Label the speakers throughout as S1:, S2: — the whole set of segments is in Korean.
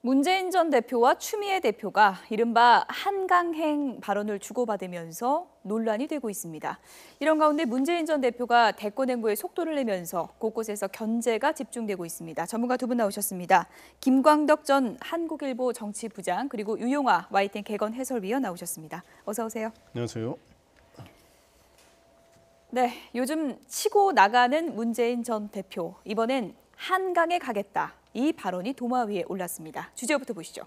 S1: 문재인 전 대표와 추미애 대표가 이른바 한강행 발언을 주고받으면서 논란이 되고 있습니다. 이런 가운데 문재인 전 대표가 대권 행보에 속도를 내면서 곳곳에서 견제가 집중되고 있습니다. 전문가 두 분 나오셨습니다. 김광덕 전 한국일보 정치부장 그리고 유용화 YTN 개건 해설위원 나오셨습니다. 어서 오세요.
S2: 안녕하세요.
S1: 네, 요즘 치고 나가는 문재인 전 대표. 이번엔 한강에 가겠다. 이 발언이 도마 위에 올랐습니다. 주제부터 보시죠.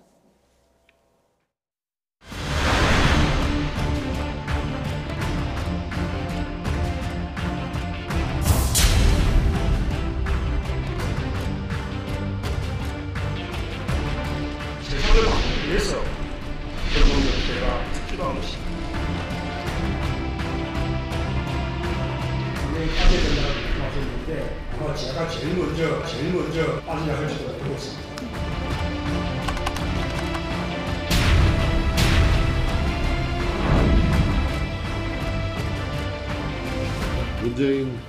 S3: 세상을 바꾸기 위해서 결국은 제가 필요한 것입니다. 빠져야 된다고 말씀드렸는데 아마 제가 제일 먼저 빠져야 할지도 모르겠습니다.
S4: 문재인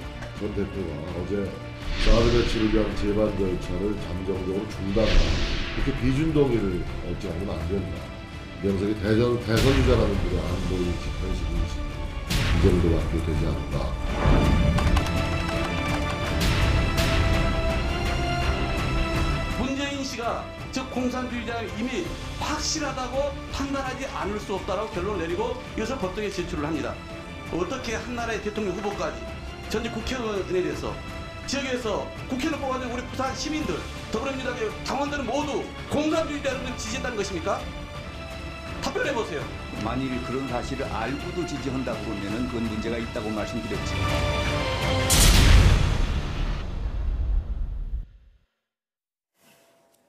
S4: 전 대표가 어제 사드 배치를 위한 제반 절차를 잠정적으로 중단하라 이렇게 비준동의를 발표하면 안 된다. 명색이 대선주자라는 그런 안보인식, 현실인식 이 정도밖에 되지 않는다.
S5: 문재인 씨가 즉 공산주의자가 이미 확실하다고 판단하지 않을 수 없다라고 결론을 내리고 이것을 법정에 제출을 합니다. 어떻게 한 나라의 대통령 후보까지 전직 국회의원에 대해서 지역에서 국회의원 뽑아준 우리 부산 시민들 더불어민주당의 당원들은 모두 공산주의자를 지지했다는 것입니까? 답변해보세요.
S6: 만일 그런 사실을 알고도 지지한다 그러면은 그건 문제가 있다고 말씀드렸죠.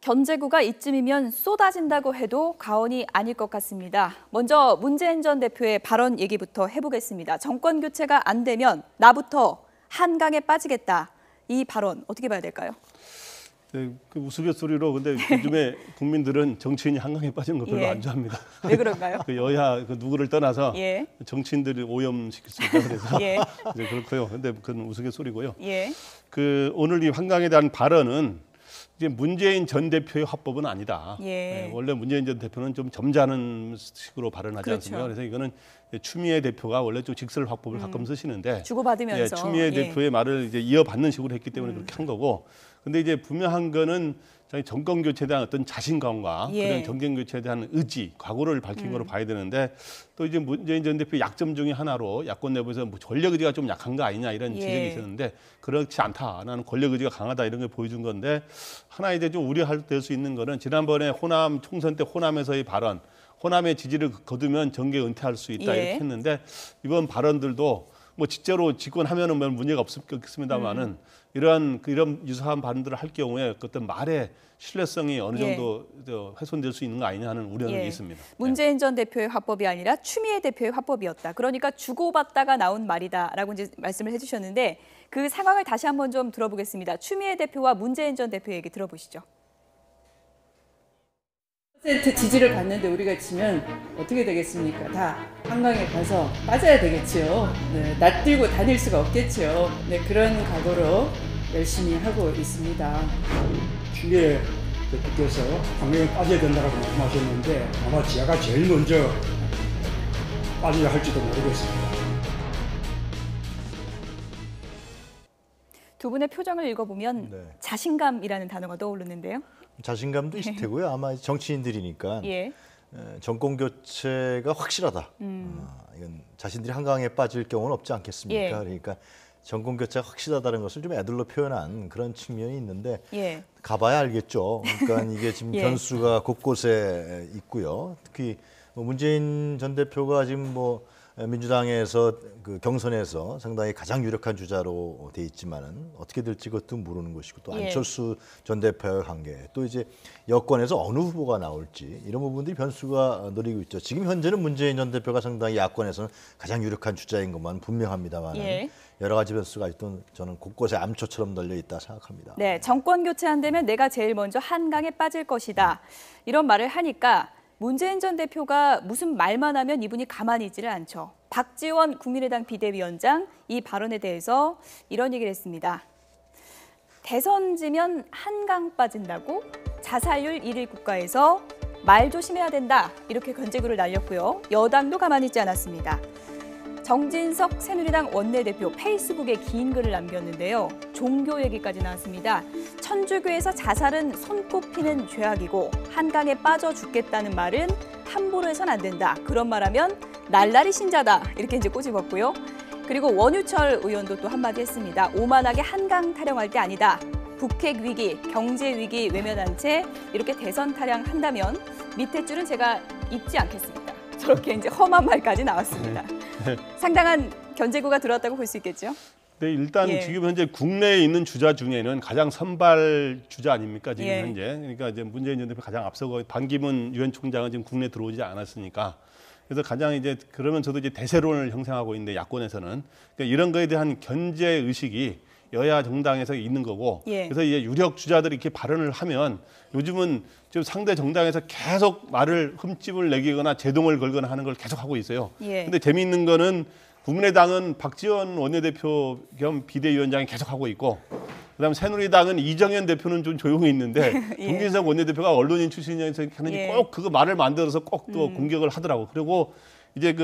S1: 견제구가 이쯤이면 쏟아진다고 해도 과언이 아닐 것 같습니다. 먼저 문재인 전 대표의 발언 얘기부터 해보겠습니다. 정권 교체가 안 되면 나부터 한강에 빠지겠다. 이 발언 어떻게 봐야 될까요?
S2: 네, 그 우스갯소리로 근데 요즘에 국민들은 정치인이 한강에 빠지는 거 별로
S1: 예.
S2: 안 좋아합니다.
S1: 왜 그런가요?
S2: 그 여야 그 누구를 떠나서
S1: 예.
S2: 정치인들을 오염시킬 수 있다 그래서
S1: 예.
S2: 이제 그렇고요. 근데 그건 우스갯소리고요.
S1: 예.
S2: 그 오늘 이 한강에 대한 발언은 이제 문재인 전 대표의 화법은 아니다.
S1: 예.
S2: 네, 원래 문재인 전 대표는 좀 점잖은 식으로 발언하지
S1: 그렇죠.
S2: 않습니까? 그래서 이거는 추미애 대표가 원래 좀 직설 화법을 가끔 쓰시는데
S1: 주고받으면서.
S2: 예, 추미애 대표의 말을 이제 이어받는 식으로 했기 때문에 그렇게 한 거고. 근데 이제 분명한 거는 정권 교체에 대한 어떤 자신감과
S1: 예.
S2: 그런 정권 교체에 대한 의지, 각오를 밝힌 거로 봐야 되는데 또 이제 문재인 전 대표 약점 중에 하나로 야권 내부에서 뭐 권력 의지가 좀 약한 거 아니냐 이런
S1: 예.
S2: 지적이 있었는데 그렇지 않다. 나는 권력 의지가 강하다 이런 걸 보여준 건데 하나 이제 좀 우려할 될 수 있는 거는 지난번에 호남 총선 때 호남에서의 발언, 호남의 지지를 거두면 정계 은퇴할 수 있다
S1: 예.
S2: 이렇게 했는데 이번 발언들도 뭐 진짜로 집권하면은 뭐 문제가 없겠습니다만은 이런 유사한 발언들을 할 경우에 어떤 말의 신뢰성이 어느 정도 훼손될 수 있는 거 아니냐 하는 우려는 있습니다.
S1: 문재인 전 대표의 화법이 아니라 추미애 대표의 화법이었다. 그러니까 주고받다가 나온 말이다라고 이제 말씀을 해주셨는데 그 상황을 다시 한번 좀 들어보겠습니다. 추미애 대표와 문재인 전 대표 얘기 들어보시죠.
S7: % 지지를 받는데 우리가 지면 어떻게 되겠습니까? 다 한강에 가서 빠져야 되겠죠. 네, 낯들고 다닐 수가 없겠죠. 네, 그런 각오로 열심히 하고 있습니다.
S3: 추미애 대표께서 한강에 빠져야 된다고 말씀하셨는데 아마 제가 제일 먼저 빠져야 할지도 모르겠습니다.
S1: 두 분의 표정을 읽어보면
S8: 네.
S1: 자신감이라는 단어가 떠오르는데요.
S8: 자신감도 있을 테고요. 아마 정치인들이니까
S1: 예.
S8: 정권 교체가 확실하다. 이건 자신들이 한강에 빠질 경우는 없지 않겠습니까?
S1: 예.
S8: 그러니까 정권 교체가 확실하다는 것을 좀 애들로 표현한 그런 측면이 있는데
S1: 예.
S8: 가봐야 알겠죠. 그러니까 이게 지금
S1: 예.
S8: 변수가 곳곳에 있고요. 특히 뭐 문재인 전 대표가 지금 뭐 민주당에서 그 경선에서 상당히 가장 유력한 주자로 돼 있지만은 어떻게 될지 그것도 모르는 것이고 또
S1: 예.
S8: 안철수 전 대표의 관계 또 이제 여권에서 어느 후보가 나올지 이런 부분들이 변수가 노리고 있죠. 지금 현재는 문재인 전 대표가 상당히 야권에서는 가장 유력한 주자인 것만 분명합니다만
S1: 예.
S8: 여러 가지 변수가 또 저는 곳곳에 암초처럼 널려 있다 생각합니다.
S1: 네, 정권 교체 안 되면 내가 제일 먼저 한강에 빠질 것이다. 이런 말을 하니까 문재인 전 대표가 무슨 말만 하면 이분이 가만히 있지를 않죠. 박지원 국민의당 비대위원장 이 발언에 대해서 이런 얘기를 했습니다. 대선 지면 한강 빠진다고 자살률 1위 국가에서 말 조심해야 된다 이렇게 견제구를 날렸고요. 여당도 가만히 있지 않았습니다. 정진석 새누리당 원내대표 페이스북에 긴 글을 남겼는데요. 종교 얘기까지 나왔습니다. 천주교에서 자살은 손꼽히는 죄악이고 한강에 빠져 죽겠다는 말은 함부로 해선 안 된다. 그런 말하면 날라리 신자다. 이렇게 이제 꼬집었고요. 그리고 원유철 의원도 또 한마디 했습니다. 오만하게 한강 타령할 때 아니다. 북핵 위기, 경제 위기 외면한 채 이렇게 대선 타령한다면 밑에 줄은 제가 읽지 않겠습니다. 저렇게 이제 험한 말까지 나왔습니다. 상당한 견제구가 들어왔다고 볼 수 있겠죠?
S2: 네, 일단
S1: 예.
S2: 지금 현재 국내에 있는 주자 중에는 가장 선발 주자 아닙니까? 지금
S1: 예.
S2: 현재. 그러니까 이제 문재인 전 대표 가장 앞서고 반기문 유엔 총장은 지금 국내에 들어오지 않았으니까. 그래서 가장 이제 그러면서도 이제 대세론을 형성하고 있는데 야권에서는 그러니까 이런 거에 대한 견제 의식이 여야 정당에서 있는 거고
S1: 예.
S2: 그래서 이제 유력 주자들이 이렇게 발언을 하면 요즘은 지금 상대 정당에서 계속 말을 흠집을 내거나 제동을 걸거나 하는 걸 계속 하고 있어요.
S1: 예.
S2: 근데 재미있는 거는 국민의당은 박지원 원내대표 겸 비대위원장이 계속 하고 있고 그다음 새누리당은 이정현 대표는 좀 조용히 있는데
S1: 예.
S2: 정진석 원내대표가 언론인 출신이어서 하는지
S1: 예.
S2: 꼭 그거 말을 만들어서 꼭 또 공격을 하더라고. 그리고 이제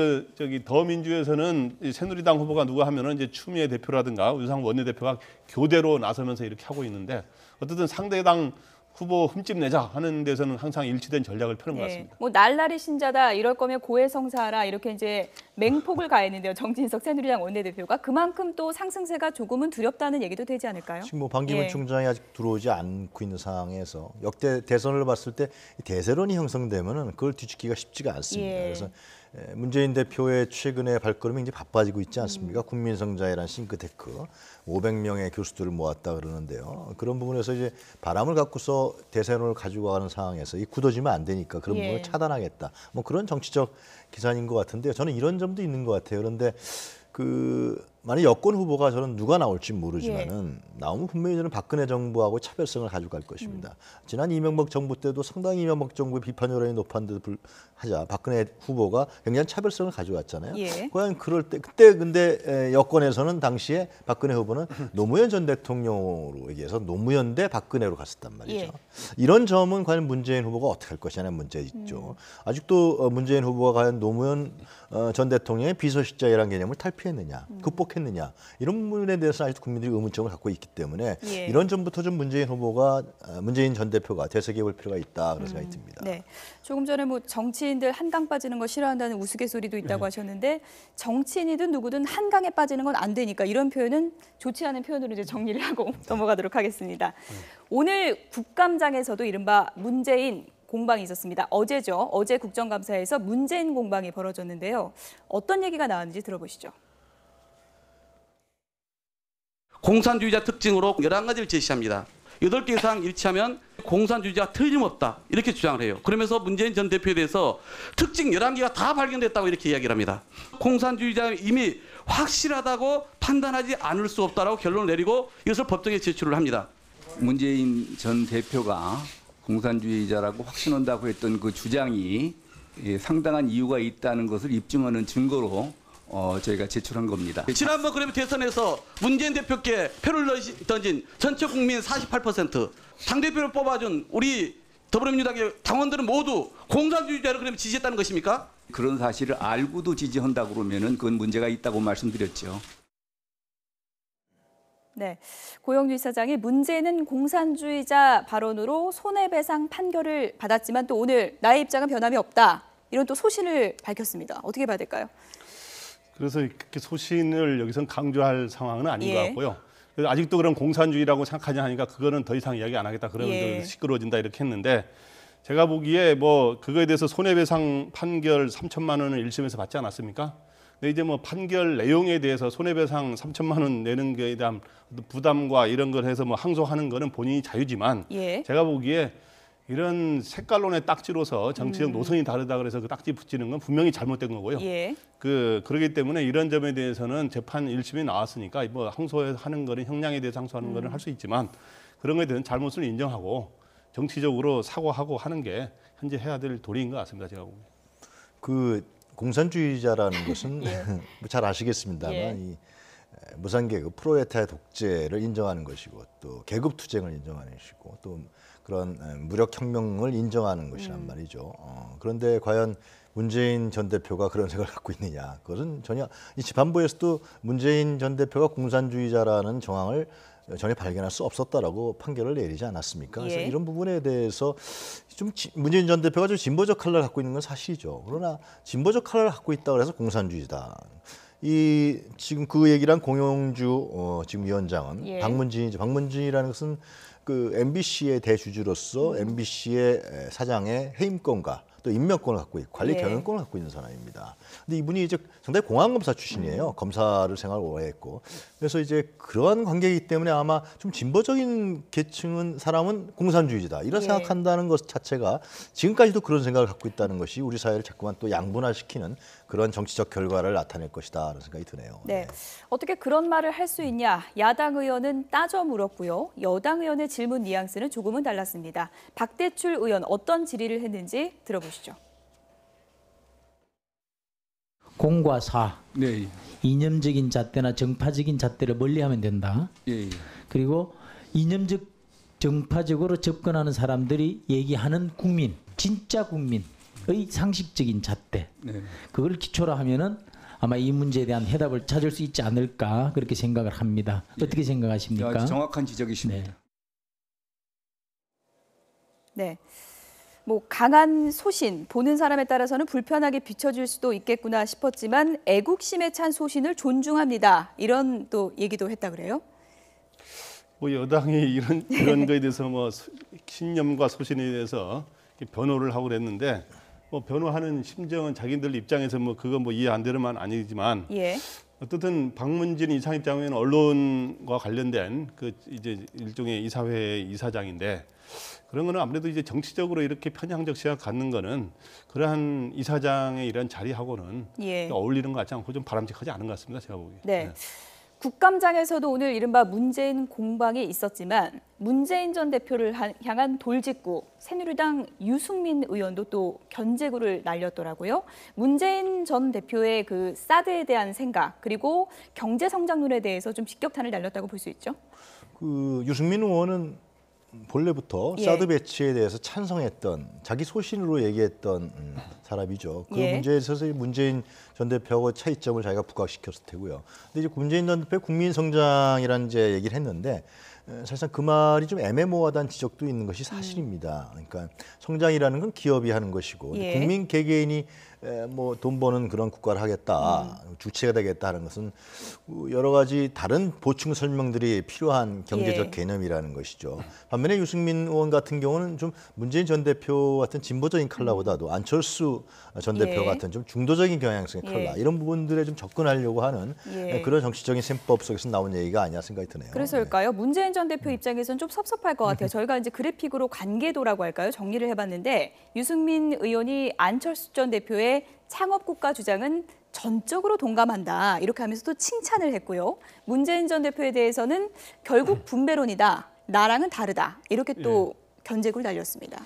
S2: 더민주에서는 새누리당 후보가 누가 하면은 이제 추미애 대표라든가 유상 원내대표가 교대로 나서면서 이렇게 하고 있는데 어쨌든 상대당 후보 흠집 내자 하는 데서는 항상 일치된 전략을 펴는 것 같습니다.
S1: 뭐 날라리 신자다 이럴 거면 고해성사하라 이렇게 이제 맹폭을 가했는데요. 정진석 새누리당 원내대표가 그만큼 또 상승세가 조금은 두렵다는 얘기도 되지 않을까요?
S8: 지금 뭐 반기문
S1: 예.
S8: 총장이 아직 들어오지 않고 있는 상황에서 역대 대선을 봤을 때 대세론이 형성되면은 그걸 뒤집기가 쉽지가 않습니다.
S1: 예.
S8: 그래서 문재인 대표의 최근의 발걸음이 이제 바빠지고 있지 않습니까? 국민성자회란 싱크테크 500명의 교수들을 모았다 그러는데요. 그런 부분에서 이제 바람을 갖고서 대세론을 가지고 가는 상황에서 이 굳어지면 안 되니까 그런
S1: 예.
S8: 부분을 차단하겠다. 뭐 그런 정치적 기산인 것 같은데요. 저는 이런 점도 있는 것 같아요. 그런데 만약 여권 후보가 저는 누가 나올지 모르지만은 나오면 분명히 저는 박근혜 정부하고 차별성을 가져갈 것입니다. 지난 이명박 정부 때도 상당히 이명박 정부의 비판 여론이 높았는데도 불하자 박근혜 후보가 굉장히 차별성을 가져왔잖아요.
S1: 예.
S8: 과연 그럴 때 그때 근데 여권에서는 당시에 박근혜 후보는 노무현 전 대통령으로 얘기해서 노무현 대 박근혜로 갔었단 말이죠.
S1: 예.
S8: 이런 점은 과연 문재인 후보가 어떻게 할 것이냐는 문제 있죠. 아직도 문재인 후보가 과연 노무현 전 대통령의 비서실장이라는 개념을 탈피했느냐, 극복했느냐 이런 부분에 대해서 아직도 국민들이 의문점을 갖고 있기 때문에
S1: 예.
S8: 이런 점부터 좀 문재인 전 대표가 되새겨 볼 필요가 있다 그런 생각이 듭니다.
S1: 네. 조금 전에 뭐 정치인들 한강 빠지는 거 싫어한다는 우스갯소리도 있다고 하셨는데 정치인이든 누구든 한강에 빠지는 건 안 되니까 이런 표현은 좋지 않은 표현으로 이제 정리를 하고 넘어가도록 하겠습니다. 오늘 국감장에서도 이른바 문재인 공방이 있었습니다. 어제죠. 어제 국정감사에서 문재인 공방이 벌어졌는데요. 어떤 얘기가 나왔는지 들어보시죠.
S5: 공산주의자 특징으로 11가지를 제시합니다. 8개 이상 일치하면 공산주의자가 틀림없다 이렇게 주장을 해요. 그러면서 문재인 전 대표에 대해서 특징 11개가 다 발견됐다고 이렇게 이야기를 합니다. 공산주의자는 이미 확실하다고 판단하지 않을 수 없다라고 결론을 내리고 이것을 법정에 제출을 합니다.
S6: 문재인 전 대표가 공산주의자라고 확신한다고 했던 그 주장이 상당한 이유가 있다는 것을 입증하는 증거로 저희가 제출한 겁니다.
S5: 지난번 그러면 대선에서 문재인 대표께 표를 던진 전체 국민 48%, 당대표를 뽑아준 우리 더불어민주당의 당원들은 모두 공산주의자를 그러면 지지했다는 것입니까?
S6: 그런 사실을 알고도 지지한다고 그러면은 그건 문제가 있다고 말씀드렸죠.
S1: 네, 고영주 이사장이 문재인은 공산주의자 발언으로 손해배상 판결을 받았지만 또 오늘 나의 입장은 변함이 없다. 이런 또 소신을 밝혔습니다. 어떻게 봐야 될까요?
S2: 그래서 그렇게 소신을 여기선 강조할 상황은 아닌
S1: 예.
S2: 것 같고요. 그래서 아직도 그런 공산주의라고 생각하냐 하니까 그거는 더 이상 이야기 안 하겠다. 그러면
S1: 예.
S2: 시끄러워진다 이렇게 했는데 제가 보기에 뭐 그거에 대해서 손해배상 판결 3천만 원을 1심에서 받지 않았습니까? 근데 이제 뭐 판결 내용에 대해서 손해배상 3천만 원 내는 거에 대한 부담과 이런 걸 해서 뭐 항소하는 거는 본인이 자유지만
S1: 예.
S2: 제가 보기에 이런 색깔론의 딱지로서 정치적 노선이 다르다 그래서 그 딱지 붙이는 건 분명히 잘못된 거고요.
S1: 예.
S2: 그러기 때문에 이런 점에 대해서는 재판 1심이 나왔으니까 뭐 항소하는 거는 형량에 대해서 항소하는 거는 할 수 있지만 그런 거에 대한 잘못을 인정하고 정치적으로 사과하고 하는 게 현재 해야 될 도리인 것 같습니다. 제가 보기에.
S8: 그 공산주의자라는 것은 잘 아시겠습니다만
S1: 예.
S8: 이 무산계급, 프롤레타리아 독재를 인정하는 것이고 또 계급 투쟁을 인정하는 것이고 또 그런 무력혁명을 인정하는 것이란 말이죠. 그런데 과연 문재인 전 대표가 그런 생각을 갖고 있느냐? 그것은 전혀 이 재판부에서도 문재인 전 대표가 공산주의자라는 정황을 전혀 발견할 수 없었다라고 판결을 내리지 않았습니까? 그래서
S1: 예.
S8: 이런 부분에 대해서 좀 문재인 전 대표가 좀 진보적 칼라를 갖고 있는 건 사실이죠. 그러나 진보적 칼라를 갖고 있다고 해서 공산주의다. 이 지금 그 얘기를 한 공용주 지금 위원장은
S1: 예.
S8: 박문진이죠. 박문진이라는 것은 그 MBC의 대주주로서 MBC의 사장의 해임권과 또 임명권을 갖고 있고 관리
S1: 예.
S8: 경영권을 갖고 있는 사람입니다. 근데 이분이 이제 상당히 공안검사 출신이에요. 검사를 생활을 오래 했고. 그래서 이제 그러한 관계이기 때문에 아마 좀 진보적인 계층은 사람은 공산주의자다. 이런
S1: 예.
S8: 생각한다는 것 자체가 지금까지도 그런 생각을 갖고 있다는 것이 우리 사회를 자꾸만 또 양분화시키는 그런 정치적 결과를 나타낼 것이다. 라는 생각이 드네요.
S1: 네. 어떻게 그런 말을 할 수 있냐? 야당 의원은 따져 물었고요. 여당 의원의 질문 뉘앙스는 조금은 달랐습니다. 박대출 의원 어떤 질의를 했는지 들어보시죠.
S9: 공과 사,
S6: 네,
S9: 이념적인 잣대나 정파적인 잣대를 멀리하면 된다.
S6: 예, 예.
S9: 그리고 이념적 정파적으로 접근하는 사람들이 얘기하는 국민, 진짜 국민의 상식적인 잣대,
S6: 네.
S9: 그걸 기초로 하면은 아마 이 문제에 대한 해답을 찾을 수 있지 않을까 그렇게 생각을 합니다. 어떻게 생각하십니까?
S6: 아주 정확한 지적이십니다.
S1: 네. 뭐 강한 소신, 보는 사람에 따라서는 불편하게 비춰질 수도 있겠구나 싶었지만 애국심에 찬 소신을 존중합니다. 이런 또 얘기도 했다 그래요?
S2: 뭐 여당이 이런 거에 대해서 뭐 신념과 소신에 대해서 변호를 하고 그랬는데 뭐 변호하는 심정은 자기들 입장에서 뭐 그거 뭐 이해 안 되는 말 아니지만
S1: 예.
S2: 어떻든 박문진 이사 입장에는 언론과 관련된 그 이제 일종의 이사회 이사장인데 그런 거는 아무래도 이제 정치적으로 이렇게 편향적 시각 갖는 거는 그러한 이사장의 이런 자리하고는
S1: 예.
S2: 어울리는 것 같지 않고 좀 바람직하지 않은 것 같습니다. 제가 보기에.
S1: 네. 국감장에서도 오늘 이른바 문재인 공방이 있었지만 문재인 전 대표를 향한 돌직구, 새누리당 유승민 의원도 또 견제구를 날렸더라고요. 문재인 전 대표의 그 사드에 대한 생각 그리고 경제 성장론에 대해서 좀 직격탄을 날렸다고 볼 수 있죠.
S8: 그 유승민 의원은 본래부터
S1: 예.
S8: 사드 배치에 대해서 찬성했던 자기 소신으로 얘기했던 사람이죠. 그
S2: 예.
S8: 문제에 있어서 문재인 전 대표하고 차이점을 자기가 부각시켰을 테고요. 근데 이제 문재인 전 대표 국민 성장이라는 이제 얘기를 했는데 사실상 그 말이 좀 애매모호하다는 지적도 있는 것이 사실입니다. 그러니까 성장이라는 건 기업이 하는 것이고
S1: 예.
S8: 국민 개개인이 뭐 돈 버는 그런 국가를 하겠다, 주체가 되겠다 하는 것은 여러 가지 다른 보충 설명들이 필요한 경제적
S1: 예.
S8: 개념이라는 것이죠. 반면에 유승민 의원 같은 경우는 좀 문재인 전 대표 같은 진보적인 컬러보다도 안철수 전 대표
S1: 예.
S8: 같은 좀 중도적인 경향성의 컬러
S1: 예.
S8: 이런 부분들에 좀 접근하려고 하는
S1: 예.
S8: 그런 정치적인 셈법 속에서 나온 얘기가 아니야 생각이 드네요.
S1: 그래서일까요? 문재인 전 대표 입장에서는 좀 섭섭할 것 같아요. 저희가 이제 그래픽으로 관계도라고 할까요? 정리를 해봤는데 유승민 의원이 안철수 전 대표의 창업국가 주장은 전적으로 동감한다. 이렇게 하면서 또 칭찬을 했고요. 문재인 전 대표에 대해서는 결국 분배론이다. 나랑은 다르다. 이렇게 또 견제구를 날렸습니다.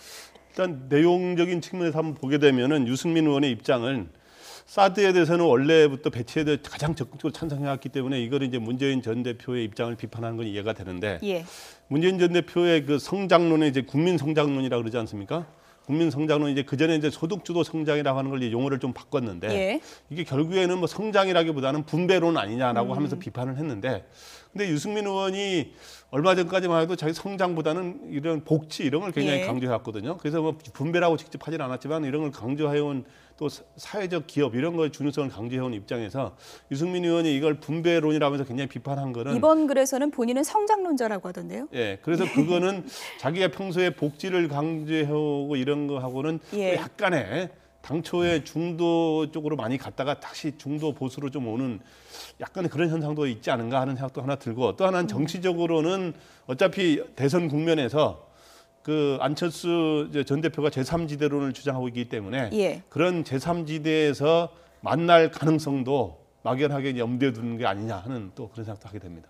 S2: 일단 내용적인 측면에서 한번 보게 되면은 유승민 의원의 입장은 사드에 대해서는 원래부터 배치에 대해 가장 적극적으로 찬성해왔기 때문에 이걸 이제 문재인 전 대표의 입장을 비판하는 건 이해가 되는데
S1: 예.
S2: 문재인 전 대표의 그 성장론에 이제 국민 성장론이라고 그러지 않습니까? 국민 성장론 이제 그 전에 이제 소득주도 성장이라고 하는 걸 이제 용어를 좀 바꿨는데
S1: 예.
S2: 이게 결국에는 뭐 성장이라기보다는 분배론 아니냐라고 하면서 비판을 했는데 근데 유승민 의원이 얼마 전까지만 해도 자기 성장보다는 이런 복지 이런 걸 굉장히
S1: 예.
S2: 강조해왔거든요. 그래서 뭐 분배라고 직접 하진 않았지만 이런 걸 강조해온 또 사회적 기업 이런 거의 중요성을 강조해온 입장에서 유승민 의원이 이걸 분배론이라면서 굉장히 비판한 거는
S1: 이번 글에서는 본인은 성장론자라고 하던데요.
S2: 예, 그래서 그거는 자기가 평소에 복지를 강조해오고 이런 거하고는
S1: 예.
S2: 또 약간의 당초에 중도 쪽으로 많이 갔다가 다시 중도 보수로 좀 오는 약간의 그런 현상도 있지 않은가 하는 생각도 하나 들고 또 하나는 정치적으로는 어차피 대선 국면에서 그 안철수 전 대표가 제3지대론을 주장하고 있기 때문에
S1: 예.
S2: 그런 제3지대에서 만날 가능성도 막연하게 염두에 두는 게 아니냐 하는 또 그런 생각도 하게 됩니다.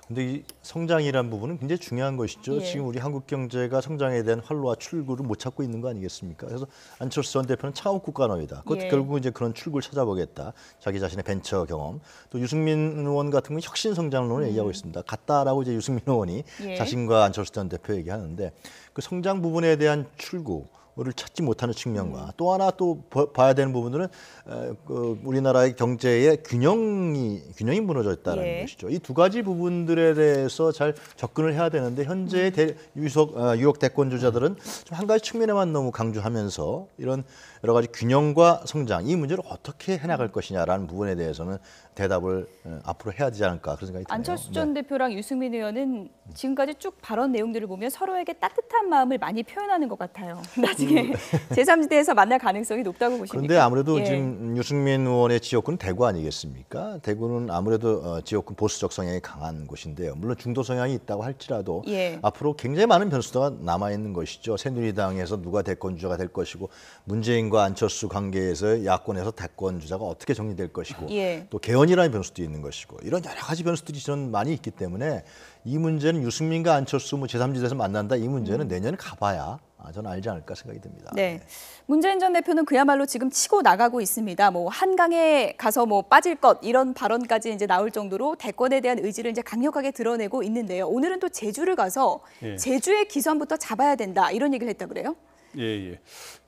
S8: 근데 이 성장이란 부분은 굉장히 중요한 것이죠.
S1: 예.
S8: 지금 우리 한국 경제가 성장에 대한 활로와 출구를 못 찾고 있는 거 아니겠습니까? 그래서 안철수 전 대표는 창업 국가론이다. 그것도
S1: 예.
S8: 결국 이제 그런 출구를 찾아보겠다. 자기 자신의 벤처 경험. 또 유승민 의원 같은 경우는 혁신 성장론을 얘기하고 있습니다. 같다라고 이제 유승민 의원이
S1: 예.
S8: 자신과 안철수 전 대표 얘기하는데 그 성장 부분에 대한 출구. 를 찾지 못하는 측면과 또 하나 또 봐야 되는 부분들은 우리나라의 경제의 균형이 무너져 있다는
S1: 예.
S8: 것이죠. 이 두 가지 부분들에 대해서 잘 접근을 해야 되는데 현재 유력 대권 주자들은 좀 한 가지 측면에만 너무 강조하면서 이런 여러 가지 균형과 성장 이 문제를 어떻게 해나갈 것이냐라는 부분에 대해서는 대답을 앞으로 해야 되지 않을까 그런 생각이 드네요.
S1: 안철수 전 대표랑 유승민 의원은 지금까지 쭉 발언 내용들을 보면 서로에게 따뜻한 마음을 많이 표현하는 것 같아요. 나중에 제3지대에서 만날 가능성이 높다고 보십니까?
S8: 그런데 아무래도
S1: 예.
S8: 지금 유승민 의원의 지역구는 대구 아니겠습니까? 대구는 아무래도 지역구 보수적 성향이 강한 곳인데요. 물론 중도 성향이 있다고 할지라도
S1: 예.
S8: 앞으로 굉장히 많은 변수가 남아있는 것이죠. 새누리당에서 누가 대권 주자가 될 것이고 문재인과 안철수 관계에서 야권에서 대권 주자가 어떻게 정리될 것이고
S1: 예.
S8: 또 개헌이라는 변수도 있는 것이고 이런 여러 가지 변수들이 저는 많이 있기 때문에 이 문제는 유승민과 안철수 제3지대에서 만난다 이 문제는 내년에 가봐야 저는 알지 않을까 생각이 듭니다.
S1: 네. 문재인 전 대표는 그야말로 지금 치고 나가고 있습니다. 뭐 한강에 가서 뭐 빠질 것 이런 발언까지 이제 나올 정도로 대권에 대한 의지를 이제 강력하게 드러내고 있는데요. 오늘은 또 제주를 가서
S2: 예.
S1: 제주의 기선부터 잡아야 된다 이런 얘기를 했다 그래요?
S2: 예.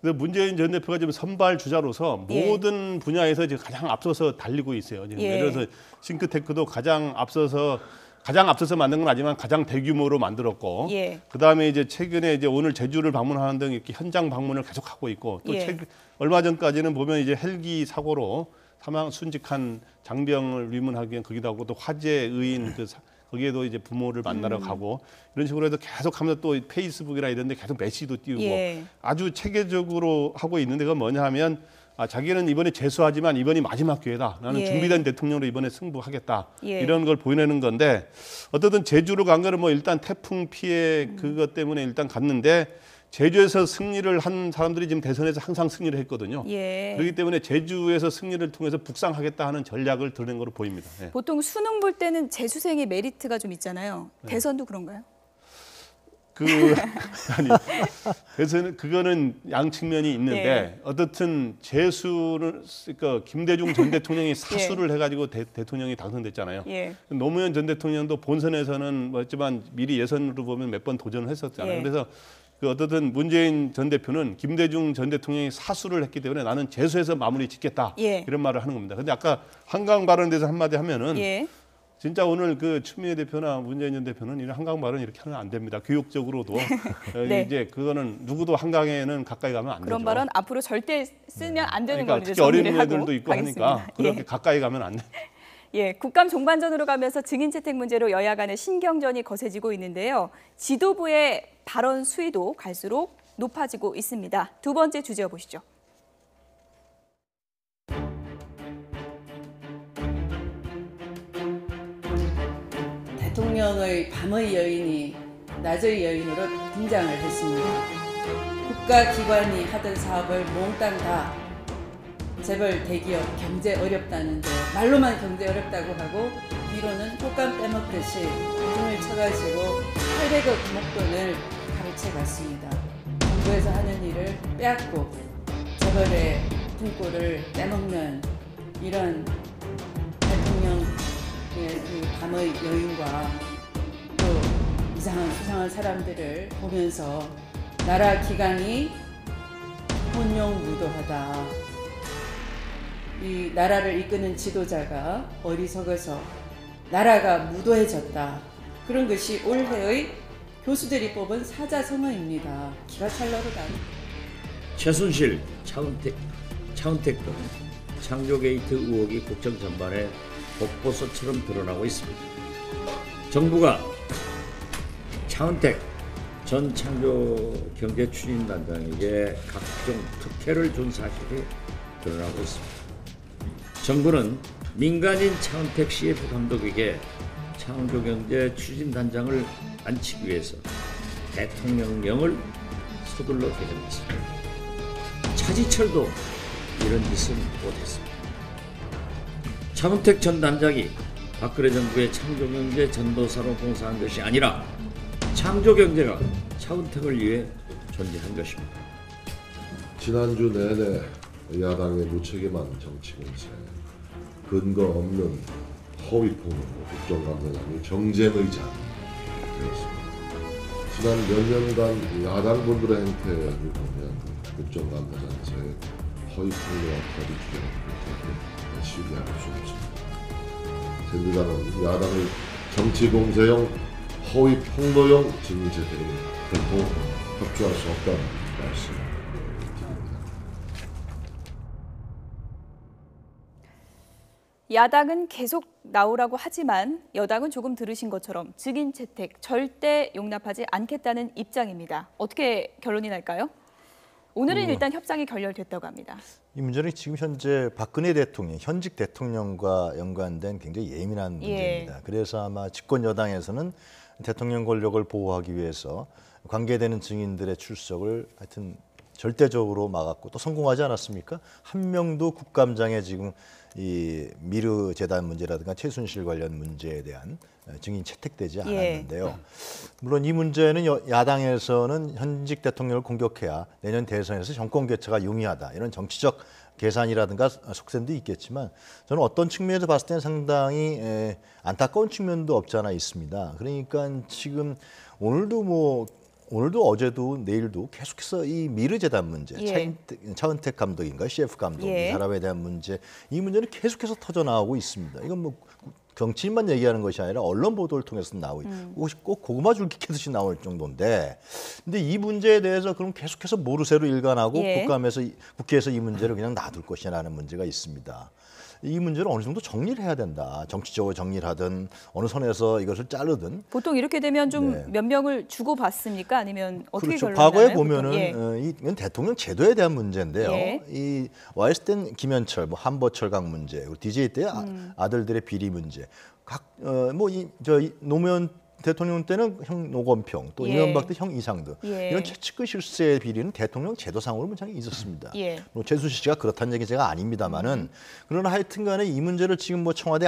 S2: 근데 문재인 전 대표가 지금 선발 주자로서
S1: 예.
S2: 모든 분야에서 지금 가장 앞서서 달리고 있어요. 지금
S1: 예.
S2: 예를 들어서 싱크테크도 가장 앞서서 만든 건 아니지만 가장 대규모로 만들었고,
S1: 예.
S2: 그다음에 이제 최근에 이제 오늘 제주를 방문하는 등 이렇게 현장 방문을 계속하고 있고, 또
S1: 예.
S2: 얼마 전까지는 보면 이제 헬기 사고로 순직한 장병을 위문하기 위한 거기도 하고 또 화재 의인 거기에도 이제 부모를 만나러 가고 이런 식으로 해서 계속하면서 또 페이스북이나 이런 데 계속 메시지도 띄우고
S1: 예.
S2: 아주 체계적으로 하고 있는데 그건 뭐냐 하면 자기는 이번에 재수하지만 이번이 마지막 기회다. 나는
S1: 예.
S2: 준비된 대통령으로 이번에 승부하겠다.
S1: 예.
S2: 이런 걸 보여내는 건데 어떻든 제주로 간 거는 뭐 일단 태풍 피해 그것 때문에 일단 갔는데 제주에서 승리를 한 사람들이 지금 대선에서 항상 승리를 했거든요.
S1: 예.
S2: 그렇기 때문에 제주에서 승리를 통해서 북상하겠다 하는 전략을 드러낸 거로 보입니다. 예.
S1: 보통 수능 볼 때는 재수생의 메리트가 좀 있잖아요. 대선도 그런가요?
S2: 아니, 그래서 그거는 양 측면이 있는데
S1: 예.
S2: 어떻든 재수를 그러니까 김대중 전 대통령이 사수를 해가지고 대통령이 당선됐잖아요.
S1: 예.
S2: 노무현 전 대통령도 본선에서는 뭐였지만 미리 예선으로 보면 몇 번 도전을 했었잖아요.
S1: 예.
S2: 그래서 어떻든 문재인 전 대표는 김대중 전 대통령이 사수를 했기 때문에 나는 재수해서 마무리 짓겠다.
S1: 예.
S2: 이런 말을 하는 겁니다. 근데 아까 한강 발언에 대해서 한마디 하면은
S1: 예.
S2: 진짜 오늘 추미애 대표나 문재인 전 대표는 이런 한강 발언 이렇게 하면 안 됩니다. 교육적으로도
S1: 네.
S2: 이제 그거는 누구도 한강에는 가까이 가면 안
S1: 그런
S2: 되죠.
S1: 발언 앞으로 절대 쓰면 안 되는
S2: 그러니까
S1: 걸로 이제
S2: 특히 어린
S1: 정리를 하고
S2: 애들도 있고
S1: 가겠습니다.
S2: 하니까 그렇게
S1: 예.
S2: 가까이 가면 안 돼.
S1: 예, 국감 종반전으로 가면서 증인 채택 문제로 여야 간의 신경전이 거세지고 있는데요. 지도부의 발언 수위도 갈수록 높아지고 있습니다. 두 번째 주제어 보시죠.
S7: 대통령의 밤의 여인이 낮의 여인으로 등장을 했습니다. 국가기관이 하던 사업을 몽땅 다 재벌 대기업 경제 어렵다는데 말로만 경제 어렵다고 하고 뒤로는 촉감 빼먹듯이 등을 쳐가지고 800억 목돈을 가로채 갔습니다. 정부에서 하는 일을 빼앗고 재벌의 등골을 빼먹는 이런 대통령의 그 밤의 여인과 또 이상한 수상한 사람들을 보면서 나라 기강이 혼용무도하다. 이 나라를 이끄는 지도자가 어리석어서 나라가 무도해졌다. 그런 것이 올해의 교수들이 뽑은 사자성어입니다. 기가 찰 나르다.
S10: 최순실, 차은택 등 창조게이트 의혹이 국정 전반에 복보서처럼 드러나고 있습니다. 정부가 차은택 전 창조경제추진단장에게 각종 특혜를 준 사실이 드러나고 있습니다. 정부는 민간인 차은택 CF 감독에게 창조경제추진단장을 안치기 위해서 대통령령을 서둘러 개정했습니다. 차지철도 이런 짓은 못했습니다. 차은택 전 단장이 박근혜 정부의 창조경제 전도사로 봉사한 것이 아니라 창조경제가 차은택을 위해 존재한 것입니다.
S4: 지난주 내내 야당의 무책임한 정치 공세, 근거 없는 허위 폭로, 국정감사장이 정쟁의장 되었습니다. 지난 몇 년간 야당 분들의 행태를 보면 국정감사장의 허위 폭로와 거리 주장을 신뢰할 수 없습니다. 새누리당은 야당의 정치 공세용 허위 폭로용 증인 채택을 결코 협조할 수 없다는 말씀을 드립니다.
S1: 야당은 계속 나오라고 하지만 여당은 조금 들으신 것처럼 증인 채택 절대 용납하지 않겠다는 입장입니다. 어떻게 결론이 날까요? 오늘은 일단 협상이 결렬됐다고 합니다.
S8: 이 문제는 지금 현재 박근혜 대통령, 현직 대통령과 연관된 굉장히 예민한 문제입니다. 그래서 아마 집권 여당에서는 대통령 권력을 보호하기 위해서 관계되는 증인들의 출석을 하여튼 절대적으로 막았고 또 성공하지 않았습니까? 한 명도 국감장에 지금 이 미르 재단 문제라든가 최순실 관련 문제에 대한 증인 채택되지 않았는데요. 물론 이 문제는 야당에서는 현직 대통령을 공격해야 내년 대선에서 정권 교체가 용이하다 이런 정치적 계산이라든가 속셈도 있겠지만 저는 어떤 측면에서 봤을 때는 상당히 안타까운 측면도 없지 않아 있습니다. 그러니까 지금 오늘도 어제도 내일도 계속해서 이 미르 재단 문제, 차은택 감독인가 CF 감독 이 사람에 대한 문제, 이 문제는 계속해서 터져 나오고 있습니다. 이건 뭐 정치인만 얘기하는 것이 아니라 언론 보도를 통해서 나오고 꼭 고구마 줄기 캐듯이 나올 정도인데, 근데 이 문제에 대해서 그럼 계속해서 모르쇠로 일관하고 국회에서 이 문제를 그냥 놔둘 것이냐는 문제가 있습니다. 이 문제를 어느 정도 정리를 해야 된다. 정치적으로 정리를 하든 어느 선에서 이것을 자르든.
S1: 보통 이렇게 되면 좀 몇 명을 주고받습니까? 아니면 어떻게
S8: 그렇죠.
S1: 결론나요?
S8: 과거에 보면은 이건 대통령 제도에 대한 문제인데요. 이 와이스 땐 김현철, 뭐 한보철 강 문제, 그리고 DJ 때 아들들의 비리 문제, 노무현 대통령 때는 형 노건평, 또 이명박 때 형 이상득 이런 최측근 실세 비리는 대통령 제도상으로 문장이 있었습니다. 뭐 최순실 씨가 그렇다는 얘기 제가 아닙니다만은 그러나 하여튼간에 이 문제를 지금 뭐 청와대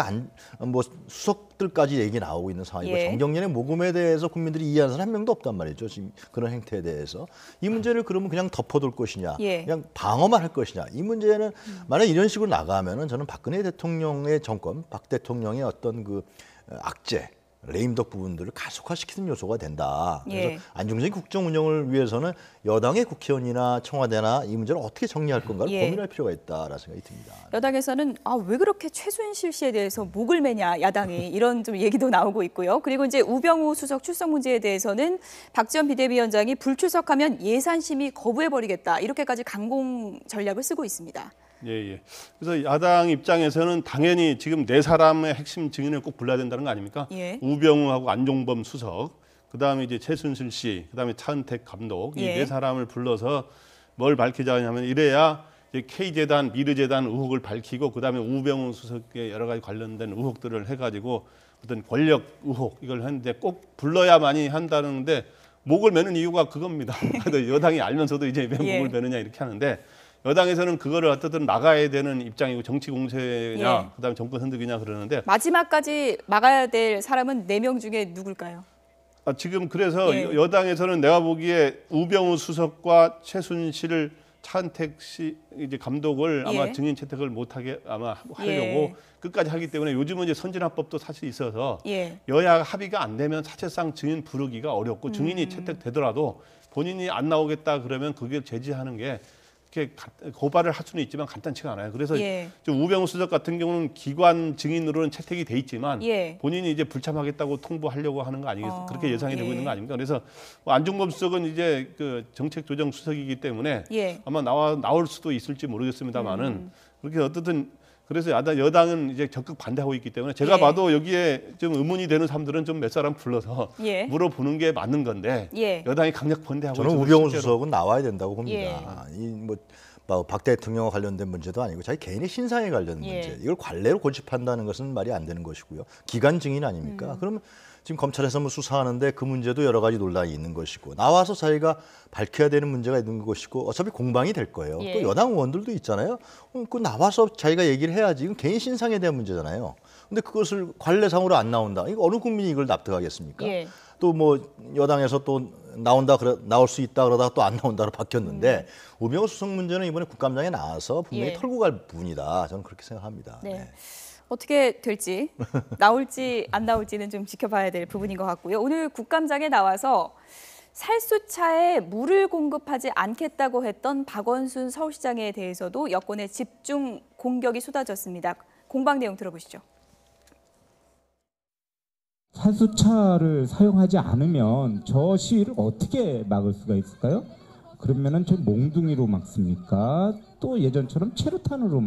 S8: 수석들까지 얘기 나오고 있는 상황이고 정경련의 모금에 대해서 국민들이 이해하는 사람 한 명도 없단 말이죠. 지금 그런 행태에 대해서 이 문제를 그러면 그냥 덮어둘 것이냐, 그냥 방어만 할 것이냐. 이 문제는 만약 이런 식으로 나가면은 저는 박근혜 대통령의 정권, 박 대통령의 어떤 그 악재. 레임덕 부분들을 가속화시키는 요소가 된다. 그래서 안정적인 국정 운영을 위해서는 여당의 국회의원이나 청와대나 이 문제를 어떻게 정리할 건가를 고민할 필요가 있다라는 생각이 듭니다.
S1: 여당에서는 왜 그렇게 최순실 씨에 대해서 목을 매냐 야당이 이런 좀 얘기도 나오고 있고요. 그리고 이제 우병우 수석 출석 문제에 대해서는 박지원 비대위원장이 불출석하면 예산심의 거부해버리겠다 이렇게까지 강공 전략을 쓰고 있습니다.
S2: 그래서 야당 입장에서는 당연히 지금 네 사람의 핵심 증인을 꼭 불러야 된다는 거 아닙니까? 우병우하고 안종범 수석, 그다음에 이제 최순실 씨, 그다음에 차은택 감독 이 네 사람을 불러서 뭘 밝히자 하냐면 이래야 이제 K재단, 미르재단 의혹을 밝히고 그다음에 우병우 수석의 여러 가지 관련된 의혹들을 해가지고 어떤 권력 의혹 이걸 했는데 꼭 불러야만이 한다는데 목을 매는 이유가 그겁니다. 여당이 알면서도 이제 왜 목을 매느냐 이렇게 하는데. 여당에서는 그거를 어떻든 막아야 되는 입장이고 정치 공세냐 그다음에 정권 흔들기냐 그러는데
S1: 마지막까지 막아야 될 사람은 4명 중에 누굴까요?
S2: 지금 그래서 여당에서는 내가 보기에 우병우 수석과 최순실 차은택 씨 이제 감독을 아마 증인 채택을 못하게 아마 하려고 끝까지 하기 때문에 요즘은 이제 선진화법도 사실 있어서 여야 합의가 안 되면 사실상 증인 부르기가 어렵고 증인이 채택되더라도 본인이 안 나오겠다 그러면 그게 제지하는 게 이렇게 고발을 할 수는 있지만 간단치가 않아요. 그래서 우병우 수석 같은 경우는 기관 증인으로는 채택이 돼 있지만 본인이 이제 불참하겠다고 통보하려고 하는 거 아니겠어요? 그렇게 예상이 되고 있는 거 아닙니까? 그래서 안종범 수석은 이제 그 정책조정 수석이기 때문에 아마 나올 수도 있을지 모르겠습니다만은 그렇게 어떻든 그래서 여당은 이제 적극 반대하고 있기 때문에 제가 봐도 여기에 좀 의문이 되는 사람들은 좀 몇 사람 불러서 물어보는 게 맞는 건데 여당이 강력 반대하고
S8: 저는 우병우 수석은 나와야 된다고 봅니다. 박 대통령과 관련된 문제도 아니고 자기 개인의 신상에 관련된 문제. 이걸 관례로 고집한다는 것은 말이 안 되는 것이고요. 기관 증인 아닙니까? 그러면 지금 검찰에서 뭐 수사하는데 그 문제도 여러 가지 논란이 있는 것이고 나와서 자기가 밝혀야 되는 문제가 있는 것이고 어차피 공방이 될 거예요.
S1: 예.
S8: 또 여당 의원들도 있잖아요. 그 나와서 자기가 얘기를 해야지. 이건 개인 신상에 대한 문제잖아요. 근데 그것을 관례상으로 안 나온다. 이거 어느 국민이 이걸 납득하겠습니까?
S1: 예.
S8: 또 뭐 여당에서 또 나올 수 있다 그러다가 또 안 나온다로 바뀌었는데 우병우 수석 문제는 이번에 국감장에 나와서 분명히
S1: 예.
S8: 털고 갈 부분이다. 저는 그렇게 생각합니다.
S1: 네.
S8: 네.
S1: 어떻게 될지 나올지 안 나올지는 좀 지켜봐야 될 부분인 것 같고요. 오늘 국감장에 나와서 살수차에 물을 공급하지 않겠다고 했던 박원순 서울시장에 대해서도 여권의 집중 공격이 쏟아졌습니다. 공방 내용 들어보시죠.
S11: 살수차를 사용하지 않으면 저 시위를 어떻게 막을 수가 있을까요? 그러면은 저 몽둥이로 막습니까? 또 예전처럼 체류탄으로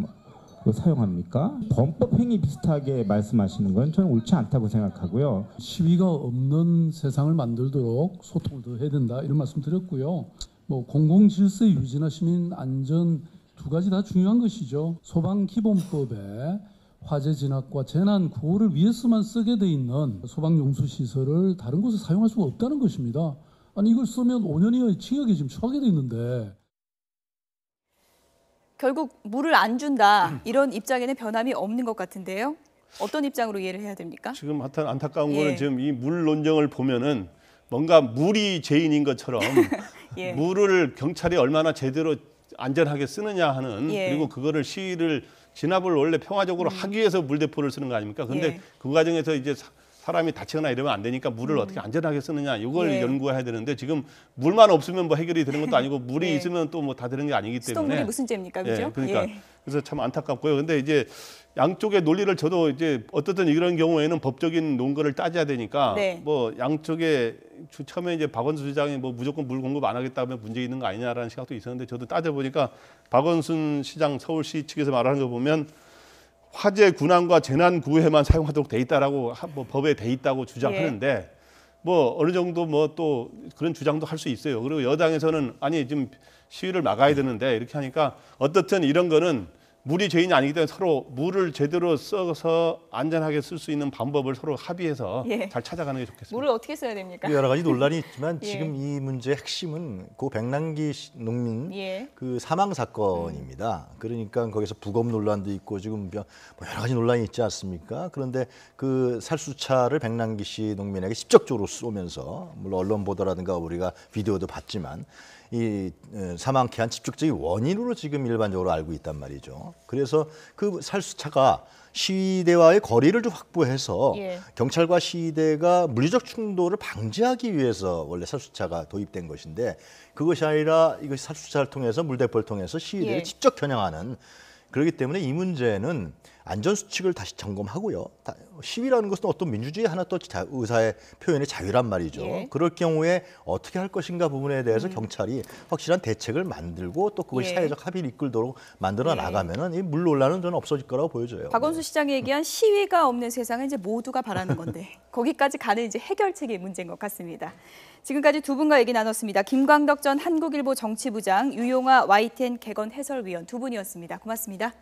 S11: 사용합니까? 범법 행위 비슷하게 말씀하시는 건 저는 옳지 않다고 생각하고요.
S12: 시위가 없는 세상을 만들도록 소통을 더 해야 된다 이런 말씀 드렸고요. 뭐 공공질서 유지나 시민 안전 두 가지 다 중요한 것이죠. 소방기본법에 화재 진압과 재난 구호를 위해서만 쓰게 돼 있는 소방용수 시설을 다른 곳에 사용할 수가 없다는 것입니다. 아니 이걸 쓰면 5년 이하의 징역이 지금 처하게 돼 있는데.
S1: 결국 물을 안 준다 이런 입장에는 변함이 없는 것 같은데요. 어떤 입장으로 이해를 해야 됩니까?
S2: 지금 하여튼 안타까운
S1: 예.
S2: 거는 지금 이 물 논쟁을 보면은 뭔가 물이 죄인인 것처럼
S1: 예.
S2: 물을 경찰이 얼마나 제대로 안전하게 쓰느냐 하는
S1: 예.
S2: 그리고 그거를 시위를 진압을 원래 평화적으로 하기 위해서 물대포를 쓰는 거 아닙니까? 근데
S1: 예.
S2: 그 과정에서 이제 사람이 다치거나 이러면 안 되니까 물을 어떻게 안전하게 쓰느냐 이걸
S1: 예.
S2: 연구해야 되는데 지금 물만 없으면 뭐 해결이 되는 것도 아니고 물이
S1: 예.
S2: 있으면 또 뭐 다 되는 게 아니기 때문에
S1: 수돗물이 무슨 죄입니까? 그죠?
S2: 예, 그러니까
S1: 예.
S2: 그래서 참 안타깝고요. 근데 이제 양쪽의 논리를 저도 이제 어떻든 이런 경우에는 법적인 논거를 따져야 되니까
S1: 네.
S2: 뭐 양쪽에 처음에 이제 박원순 시장이 뭐 무조건 물 공급 안 하겠다면 문제 있는 거 아니냐라는 생각도 있었는데 저도 따져보니까 박원순 시장 서울시 측에서 말하는 거 보면 화재 군항과 재난 구호에만 사용하도록 돼 있다라고 뭐 법에 돼 있다고 주장하는데 뭐 어느 정도 뭐 또 그런 주장도 할 수 있어요. 그리고 여당에서는 아니 지금 시위를 막아야 되는데 이렇게 하니까 어떻든 이런 거는 물이 죄인이 아니기 때문에 서로 물을 제대로 써서 안전하게 쓸 수 있는 방법을 서로 합의해서
S1: 예.
S2: 잘 찾아가는 게 좋겠습니다.
S1: 물을 어떻게 써야 됩니까?
S8: 여러 가지 논란이 있지만
S1: 예.
S8: 지금 이 문제의 핵심은 고 백남기 농민
S1: 예.
S8: 그 사망 사건입니다. 그러니까 거기서 부검 논란도 있고 지금 뭐 여러 가지 논란이 있지 않습니까? 그런데 그 살수차를 백남기 씨 농민에게 직접적으로 쏘면서 물론 언론 보도라든가 우리가 비디오도 봤지만 이 사망케 한 직접적인 원인으로 지금 일반적으로 알고 있단 말이죠. 그래서 그 살수차가 시위대와의 거리를 좀 확보해서
S1: 예.
S8: 경찰과 시위대가 물리적 충돌을 방지하기 위해서 원래 살수차가 도입된 것인데 그것이 아니라 이것이 살수차를 통해서 물대포를 통해서 시위대를
S1: 예.
S8: 직접 겨냥하는 그렇기 때문에 이 문제는 안전수칙을 다시 점검하고요. 시위라는 것은 어떤 민주주의 하나 또 의사의 표현의 자유란 말이죠.
S1: 예.
S8: 그럴 경우에 어떻게 할 것인가 부분에 대해서 경찰이 확실한 대책을 만들고 또 그것이
S1: 예.
S8: 사회적 합의를 이끌도록 만들어 나가면은 이 물 논란은 저는 없어질 거라고 보여져요.
S1: 박원순 시장이 얘기한 시위가 없는 세상은 이제 모두가 바라는 건데 거기까지 가는 이제 해결책의 문제인 것 같습니다. 지금까지 두 분과 얘기 나눴습니다. 김광덕 전 한국일보 정치부장, 유용아 YTN 개건 해설위원 두 분이었습니다. 고맙습니다.